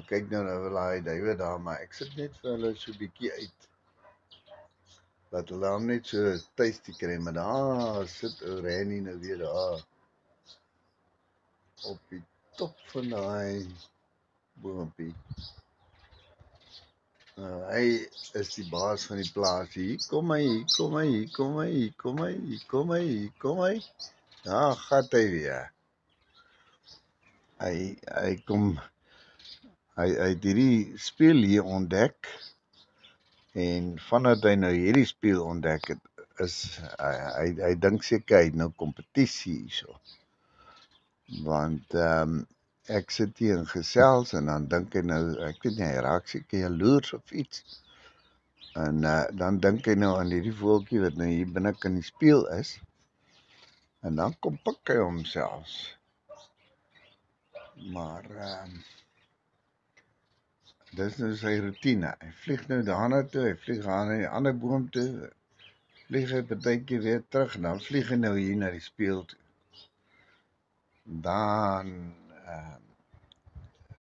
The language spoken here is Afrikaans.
Maar kyk nou wil hy duwe daar, maar ek sit net vir hulle so 'n bietjie uit. Dat hulle hom net so tuistie kry, maar daar sit ou Randy nou weer daar op die top van daai boompie. Hy is die baas van die plaas. Hier kom hy, kom hy, kom hy, kom hy, kom hy, kom hy. Ja, gaat hy weer. Hy kom, hy het hierdie speel hier ontdek, en vandat hy nou hierdie speel ontdek het, is, hy dink seker hy het nou kompetisie hierso. Want, ek sit hier en gesels, en dan dink hy nou, ek weet nie, hy raak seker jaloers of iets. En dan dink hy nou aan hierdie voeltjie wat nou hier binnekant in die speel is, en dan kom pik hy homself. Maar, dis nou sy routine. Hy vlieg nou daarna toe, hy vlieg aan na die ander boom toe, vlieg hy partykeer weer terug, en dan vlieg hy nou hier na die speel toe. Dan,